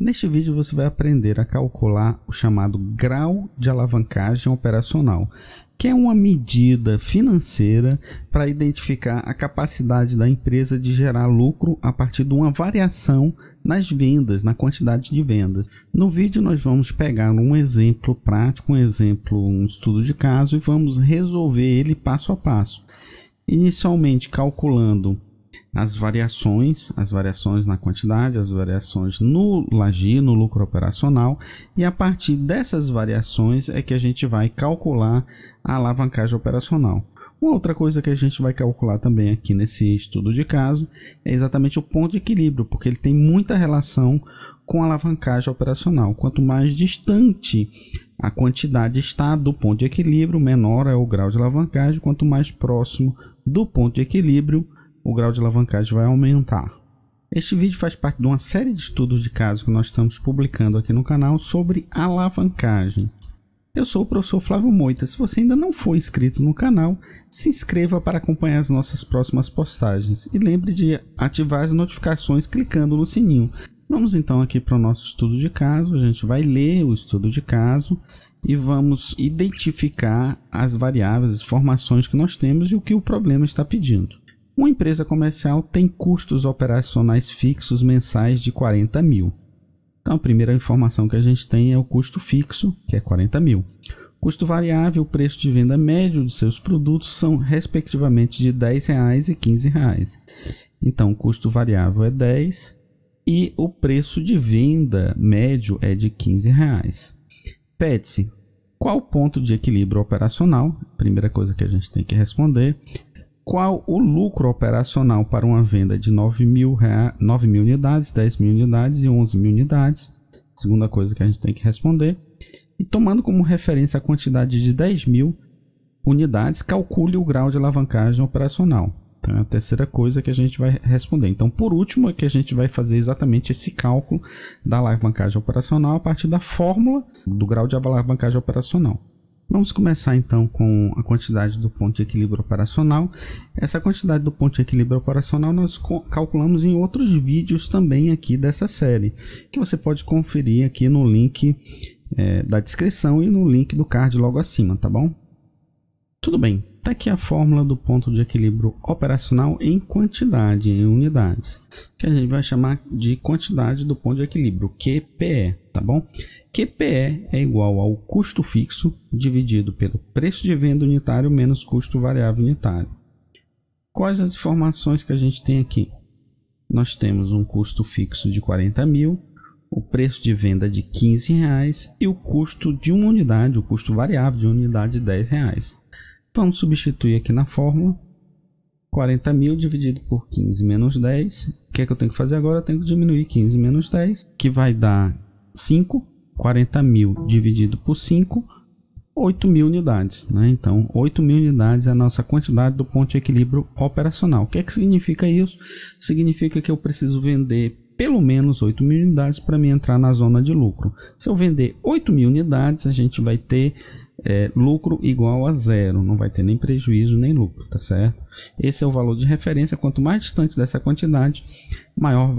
Neste vídeo você vai aprender a calcular o chamado grau de alavancagem operacional, que é uma medida financeira para identificar a capacidade da empresa de gerar lucro a partir de uma variação nas vendas, na quantidade de vendas. No vídeo nós vamos pegar um exemplo prático, um estudo de caso, e vamos resolver ele passo a passo. Inicialmente calculando as variações na quantidade, as variações no LAGI, no lucro operacional, e a partir dessas variações é que a gente vai calcular a alavancagem operacional. Uma outra coisa que a gente vai calcular também aqui nesse estudo de caso é exatamente o ponto de equilíbrio, porque ele tem muita relação com a alavancagem operacional. Quanto mais distante a quantidade está do ponto de equilíbrio, menor é o grau de alavancagem. Quanto mais próximo do ponto de equilíbrio, o grau de alavancagem vai aumentar. Este vídeo faz parte de uma série de estudos de caso que nós estamos publicando aqui no canal sobre alavancagem. Eu sou o professor Flávio Moita. Se você ainda não for inscrito no canal, se inscreva para acompanhar as nossas próximas postagens e lembre de ativar as notificações clicando no sininho. Vamos então aqui para o nosso estudo de caso. A gente vai ler o estudo de caso e vamos identificar as variáveis, as informações que nós temos e o que o problema está pedindo. Uma empresa comercial tem custos operacionais fixos mensais de 40 mil. Então, a primeira informação que a gente tem é o custo fixo, que é 40 mil. Custo variável, o preço de venda médio de seus produtos são, respectivamente, de R$10 e R$15. Então, o custo variável é 10 e o preço de venda médio é de R$15. Pede-se qual o ponto de equilíbrio operacional, primeira coisa que a gente tem que responder. Qual o lucro operacional para uma venda de 9 mil unidades, 10 mil unidades e 11 mil unidades? Segunda coisa que a gente tem que responder. E tomando como referência a quantidade de 10 mil unidades, calcule o grau de alavancagem operacional. Então, é a terceira coisa que a gente vai responder. Então, por último, é que a gente vai fazer exatamente esse cálculo da alavancagem operacional a partir da fórmula do grau de alavancagem operacional. Vamos começar então com a quantidade do ponto de equilíbrio operacional. Essa quantidade do ponto de equilíbrio operacional nós calculamos em outros vídeos também aqui dessa série, que você pode conferir aqui no link da descrição e no link do card logo acima, tá bom? Tudo bem, está aqui a fórmula do ponto de equilíbrio operacional em quantidade, em unidades, que a gente vai chamar de quantidade do ponto de equilíbrio, QPE, tá bom? QPE é igual ao custo fixo dividido pelo preço de venda unitário menos custo variável unitário. Quais as informações que a gente tem aqui? Nós temos um custo fixo de 40 mil, o preço de venda de R$15 e o custo de uma unidade, o custo variável de uma unidade de R$10. Vamos substituir aqui na fórmula 40 mil dividido por 15 menos 10. O que é que eu tenho que fazer agora? Eu tenho que diminuir 15 menos 10, que vai dar 5. 40 mil dividido por 5, 8 mil unidades, né? Então, 8 mil unidades é a nossa quantidade do ponto de equilíbrio operacional. O que é que significa isso? Significa que eu preciso vender pelo menos 8 mil unidades para me entrar na zona de lucro. Se eu vender 8 mil unidades, a gente vai ter lucro igual a zero, não vai ter nem prejuízo nem lucro, tá certo? Esse é o valor de referência. Quanto mais distante dessa quantidade, menor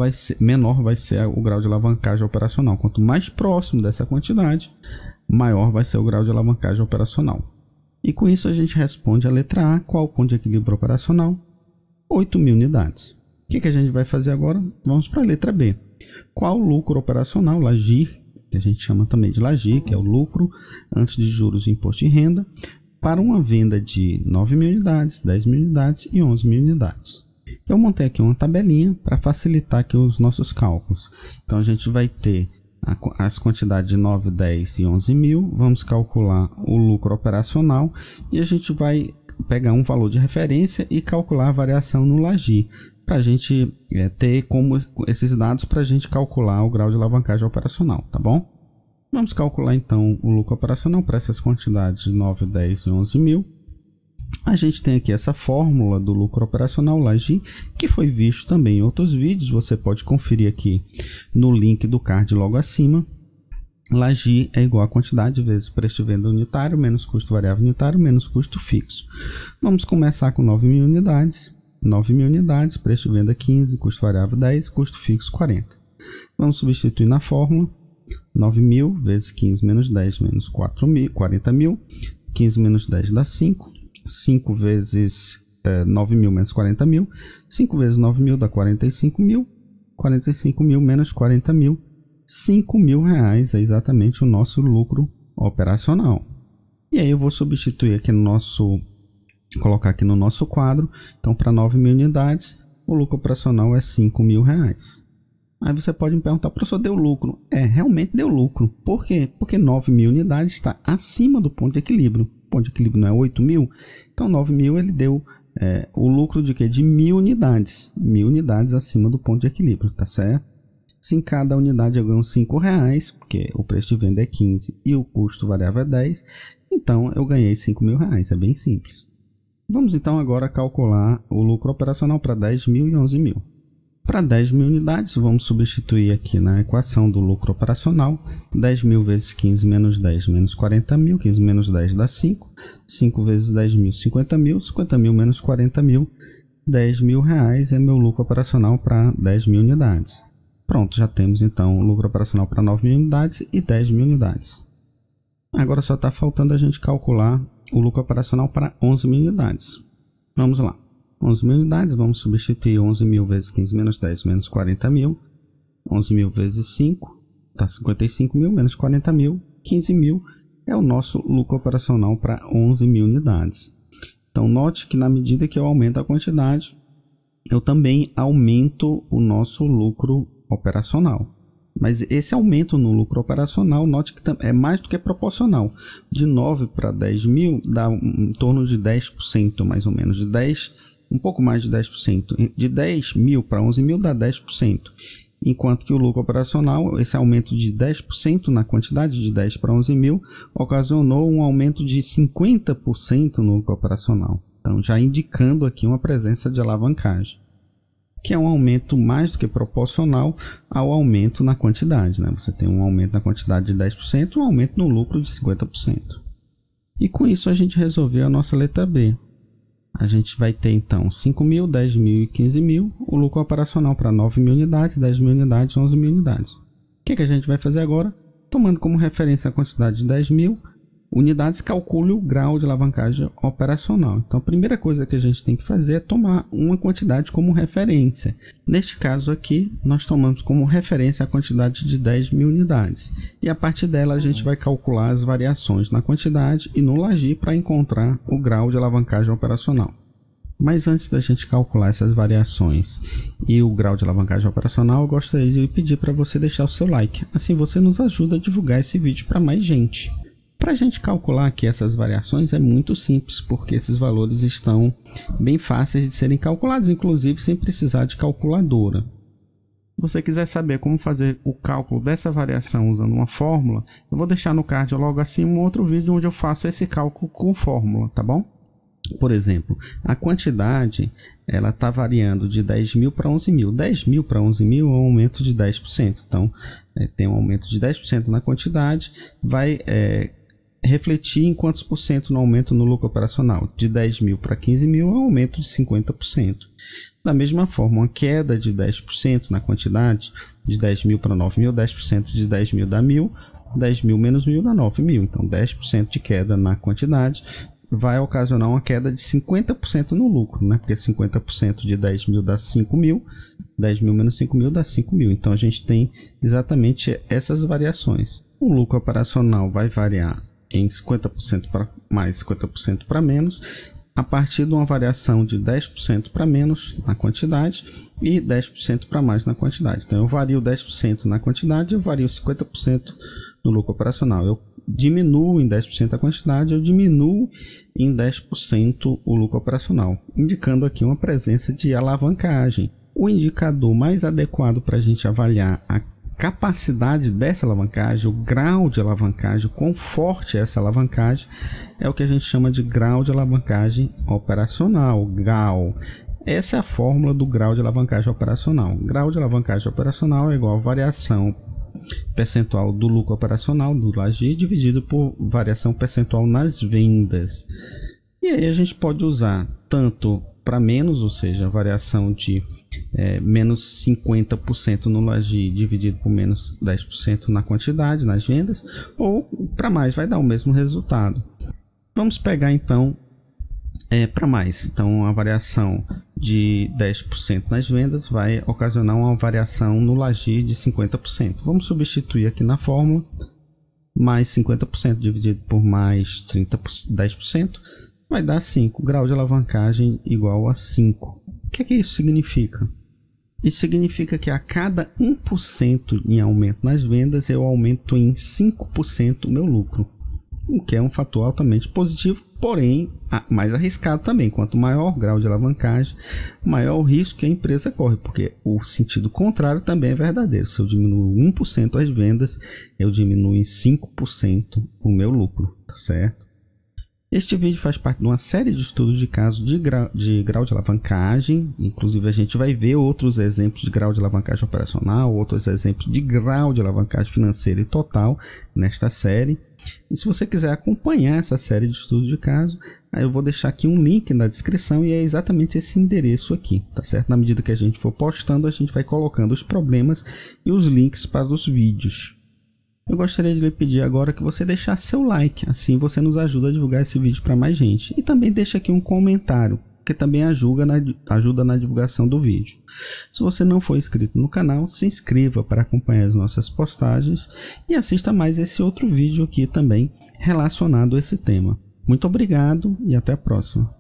vai ser o grau de alavancagem operacional. Quanto mais próximo dessa quantidade, maior vai ser o grau de alavancagem operacional. E com isso a gente responde a letra A. Qual o ponto de equilíbrio operacional? 8 mil unidades. O que a gente vai fazer agora? Vamos para a letra B. Qual o lucro operacional, LAGI, que a gente chama também de LAGI, que é o lucro antes de juros e imposto de renda, para uma venda de 9 mil unidades, 10 mil unidades e 11 mil unidades. Eu montei aqui uma tabelinha para facilitar aqui os nossos cálculos. Então a gente vai ter as quantidades de 9, 10 e 11 mil, vamos calcular o lucro operacional e a gente vai pegar um valor de referência e calcular a variação no LAGI, para a gente ter como esses dados para a gente calcular o grau de alavancagem operacional, tá bom? Vamos calcular então o lucro operacional para essas quantidades de 9, 10 e 11 mil. A gente tem aqui essa fórmula do lucro operacional, LAGI, que foi visto também em outros vídeos. Você pode conferir aqui no link do card logo acima. LAGI é igual a quantidade vezes preço de venda unitário menos custo variável unitário menos custo fixo. Vamos começar com 9 mil unidades. 9 mil unidades, preço de venda 15, custo variável 10, custo fixo 40. Vamos substituir na fórmula. 9.000 vezes 15 menos 10 menos 40.000. 15 menos 10 dá 5. 5 vezes 9.000 menos 40.000. 5 vezes 9.000 dá 45.000. 45.000 menos 40.000. R$5.000 é exatamente o nosso lucro operacional. E aí eu vou substituir aqui colocar aqui no nosso quadro. Então, para 9.000 unidades, o lucro operacional é R$5.000. Aí você pode me perguntar, professor, deu lucro? Realmente deu lucro. Por quê? Porque 9.000 unidades está acima do ponto de equilíbrio. O ponto de equilíbrio não é 8.000? Então, 9.000 ele deu o lucro de quê? De 1.000 unidades. 1.000 unidades acima do ponto de equilíbrio, tá certo? Se em cada unidade eu ganho R$5, porque o preço de venda é 15 e o custo variável é 10, então eu ganhei R$5.000. É bem simples. Vamos então agora calcular o lucro operacional para 10.000 e 11.000. Para 10.000 unidades, vamos substituir aqui na equação do lucro operacional. 10.000 vezes 15 menos 10 menos 40.000. 15 menos 10 dá 5. 5 vezes 10.000, 50.000. 50.000 menos 40.000. R$10.000 é meu lucro operacional para 10.000 unidades. Pronto, já temos então o lucro operacional para 9.000 unidades e 10.000 unidades. Agora só está faltando a gente calcular o lucro operacional para 11.000 unidades. Vamos lá. 11.000 unidades, vamos substituir 11.000 vezes 15 menos 10 menos 40.000. 11.000 vezes 5, dá 55.000 menos 40.000. 15.000 é o nosso lucro operacional para 11.000 unidades. Então, note que na medida que eu aumento a quantidade, eu também aumento o nosso lucro operacional. Mas esse aumento no lucro operacional, note que é mais do que proporcional. De 9 para 10.000 dá em torno de 10%, mais ou menos. Um pouco mais de 10%. De 10.000 para 11.000 dá 10%. Enquanto que o lucro operacional, esse aumento de 10% na quantidade, de 10 para 11.000, ocasionou um aumento de 50% no lucro operacional. Então, já indicando aqui uma presença de alavancagem, que é um aumento mais do que proporcional ao aumento na quantidade, né? Você tem um aumento na quantidade de 10% e um aumento no lucro de 50%. E com isso a gente resolveu a nossa letra B. A gente vai ter então 5.000, 10.000 e 15.000, o lucro operacional para 9.000 unidades, 10.000 unidades, 11.000 unidades. O que a gente vai fazer agora? Tomando como referência a quantidade de 10.000 unidades, calcule o grau de alavancagem operacional. Então, a primeira coisa que a gente tem que fazer é tomar uma quantidade como referência. Neste caso aqui, nós tomamos como referência a quantidade de 10.000 unidades. E a partir dela, a gente vai calcular as variações na quantidade e no lagir para encontrar o grau de alavancagem operacional. Mas antes da gente calcular essas variações e o grau de alavancagem operacional, eu gostaria de pedir para você deixar o seu like. Assim você nos ajuda a divulgar esse vídeo para mais gente. Para a gente calcular aqui essas variações é muito simples, porque esses valores estão bem fáceis de serem calculados, inclusive sem precisar de calculadora. Se você quiser saber como fazer o cálculo dessa variação usando uma fórmula, eu vou deixar no card logo acima um outro vídeo onde eu faço esse cálculo com fórmula, tá bom? Por exemplo, a quantidade ela está variando de 10.000 para 11.000. 10.000 para 11.000 é um aumento de 10%. Então, tem um aumento de 10% na quantidade, vai refletir em quantos por cento no aumento no lucro operacional. De 10.000 para 15.000 é um aumento de 50%. Da mesma forma, uma queda de 10% na quantidade, de 10.000 para 9.000, 10% de 10.000 dá 1.000, 10.000 menos 1.000 dá 9.000. Então, 10% de queda na quantidade vai ocasionar uma queda de 50% no lucro, né? Porque 50% de 10.000 dá 5.000, 10.000 menos 5.000 dá 5.000. Então, a gente tem exatamente essas variações. O lucro operacional vai variar em 50% para mais, 50% para menos, a partir de uma variação de 10% para menos na quantidade e 10% para mais na quantidade. Então, eu vario 10% na quantidade e eu vario 50% no lucro operacional. Eu diminuo em 10% a quantidade, eu diminuo em 10% o lucro operacional, indicando aqui uma presença de alavancagem. O indicador mais adequado para a gente avaliar a capacidade dessa alavancagem, o grau de alavancagem, o quão forte é essa alavancagem, é o que a gente chama de grau de alavancagem operacional, GAO. Essa é a fórmula do grau de alavancagem operacional. Grau de alavancagem operacional é igual a variação percentual do lucro operacional do lagir dividido por variação percentual nas vendas. E aí a gente pode usar tanto para menos, ou seja, a variação de menos 50% no Lagi dividido por menos 10% na quantidade, nas vendas, ou para mais vai dar o mesmo resultado. Vamos pegar então para mais. Então a variação de 10% nas vendas vai ocasionar uma variação no Lagi de 50%. Vamos substituir aqui na fórmula, mais 50% dividido por mais 10% vai dar 5. Grau de alavancagem igual a 5. O que isso significa? Isso significa que a cada 1% em aumento nas vendas, eu aumento em 5% o meu lucro, o que é um fator altamente positivo, porém mais arriscado também. Quanto maior o grau de alavancagem, maior o risco que a empresa corre, porque o sentido contrário também é verdadeiro. Se eu diminuo 1% as vendas, eu diminuo em 5% o meu lucro, tá certo? Este vídeo faz parte de uma série de estudos de casos de grau de alavancagem. Inclusive a gente vai ver outros exemplos de grau de alavancagem operacional, outros exemplos de grau de alavancagem financeira e total nesta série. E se você quiser acompanhar essa série de estudos de caso, aí eu vou deixar aqui um link na descrição e é exatamente esse endereço aqui, tá certo? Na medida que a gente for postando, a gente vai colocando os problemas e os links para os vídeos. Eu gostaria de lhe pedir agora que você deixasse seu like, assim você nos ajuda a divulgar esse vídeo para mais gente. E também deixa aqui um comentário, que também ajuda na divulgação do vídeo. Se você não for inscrito no canal, se inscreva para acompanhar as nossas postagens e assista mais esse outro vídeo aqui também relacionado a esse tema. Muito obrigado e até a próxima.